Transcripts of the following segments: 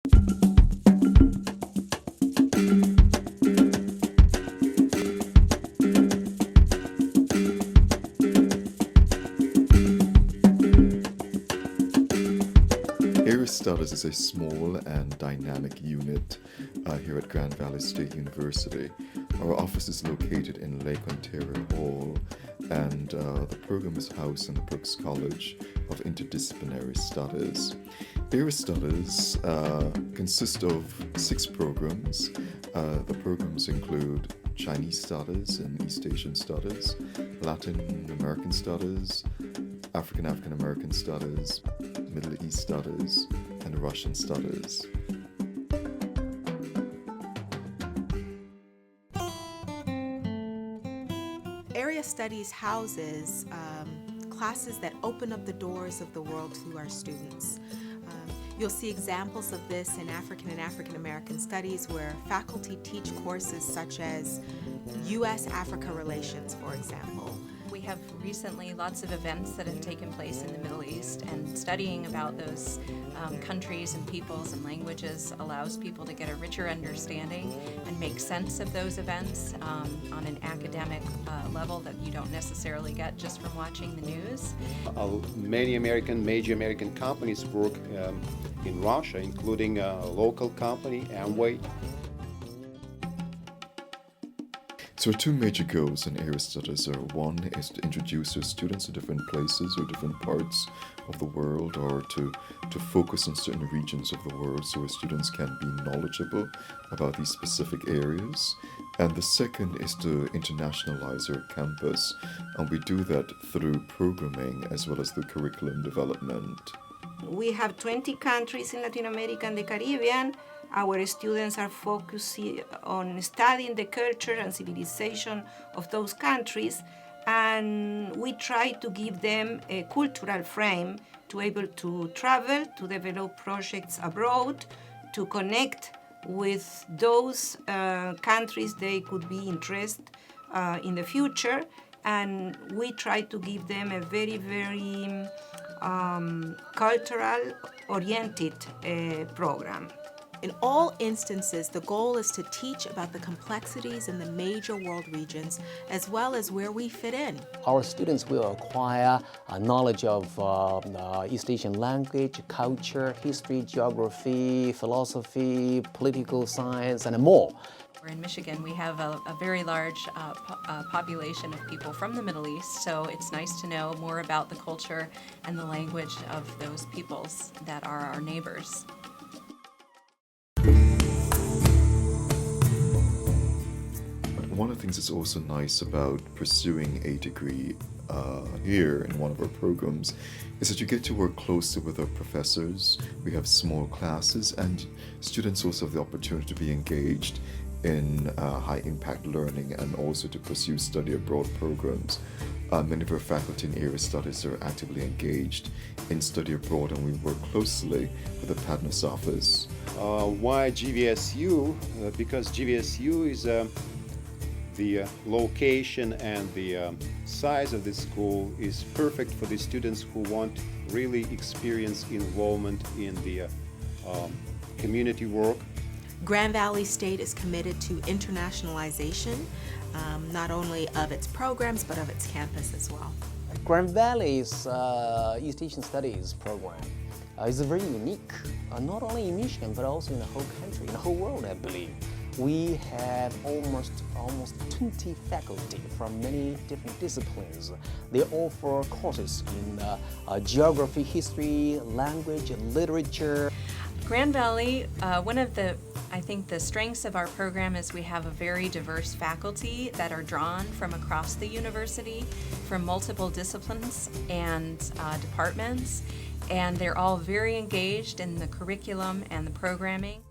Area Studies is a small and dynamic unit here at Grand Valley State University. Our office is located in Lake Ontario Hall, and the program is housed in the Brooks College of Interdisciplinary Studies. Area Studies consist of 6 programs. The programs include Chinese Studies and East Asian Studies, Latin American Studies, African American Studies, Middle East Studies, and Russian Studies. Area Studies houses classes that open up the doors of the world to our students. You'll see examples of this in African and African American Studies, where faculty teach courses such as U.S.-Africa relations, for example. We have recently lots of events that have taken place in the Middle East, and studying about those countries and peoples and languages allows people to get a richer understanding and make sense of those events on an academic level that you don't necessarily get just from watching the news. Many major American companies work in Russia, including a local company, Amway. So our 2 major goals in Area Studies are: one is to introduce our students to different places or different parts of the world, or to focus on certain regions of the world so our students can be knowledgeable about these specific areas. And the second is to internationalize our campus, and we do that through programming as well as through curriculum development. We have 20 countries in Latin America and the Caribbean. Our students are focusing on studying the culture and civilization of those countries, and we try to give them a cultural frame to be able to travel, to develop projects abroad, to connect with those countries they could be interested in the future, and we try to give them a very, very cultural-oriented program. In all instances, the goal is to teach about the complexities in the major world regions, as well as where we fit in. Our students will acquire a knowledge of East Asian language, culture, history, geography, philosophy, political science, and more. In Michigan, we have a very large population of people from the Middle East, so it's nice to know more about the culture and the language of those peoples that are our neighbors. One of the things that's also nice about pursuing a degree here in one of our programs is that you get to work closely with our professors. We have small classes, and students also have the opportunity to be engaged in high-impact learning and also to pursue study abroad programs. Many of our faculty in Area Studies are actively engaged in study abroad, and we work closely with the PADNUS office. Why GVSU? Because GVSU is the location and the size of the school is perfect for the students who want really experience involvement in the community work. Grand Valley State is committed to internationalization, not only of its programs, but of its campus as well. Grand Valley's East Asian Studies program is very unique, not only in Michigan, but also in the whole country, in the whole world, I believe. We have almost 20 faculty from many different disciplines. They offer courses in geography, history, language, and literature. Grand Valley, one of the strengths of our program is we have a very diverse faculty that are drawn from across the university, from multiple disciplines and departments, and they're all very engaged in the curriculum and the programming.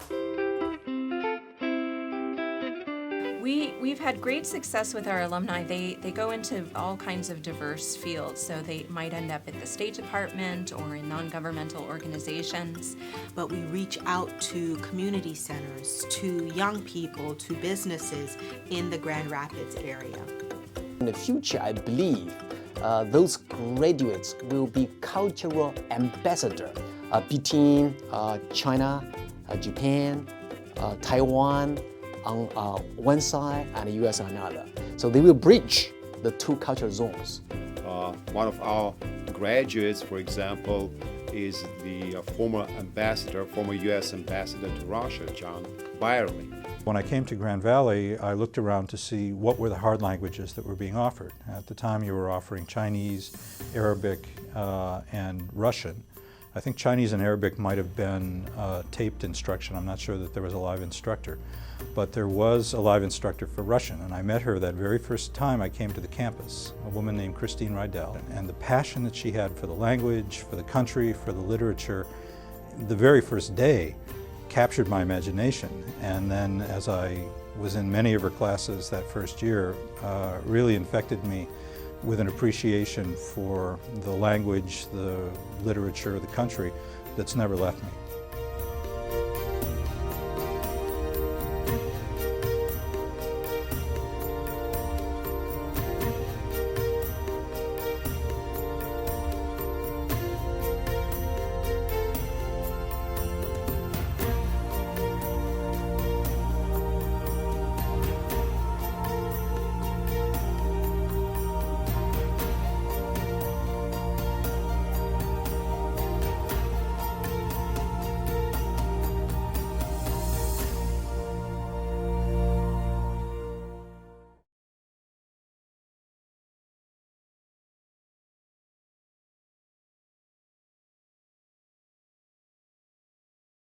We've had great success with our alumni. They go into all kinds of diverse fields, so they might end up at the State Department or in non-governmental organizations. But we reach out to community centers, to young people, to businesses in the Grand Rapids area. In the future, I believe those graduates will be cultural ambassadors between China, Japan, Taiwan on one side and the US on another. So they will bridge the two cultural zones. One of our graduates, for example, is the former US ambassador to Russia, John Byerly. When I came to Grand Valley, I looked around to see what were the hard languages that were being offered. At the time, you were offering Chinese, Arabic, and Russian. I think Chinese and Arabic might have been taped instruction. I'm not sure that there was a live instructor. But there was a live instructor for Russian, and I met her that very first time I came to the campus, a woman named Christine Rydell. And the passion that she had for the language, for the country, for the literature, the very first day captured my imagination. And then as I was in many of her classes that first year, really infected me with an appreciation for the language, the literature, the country that's never left me.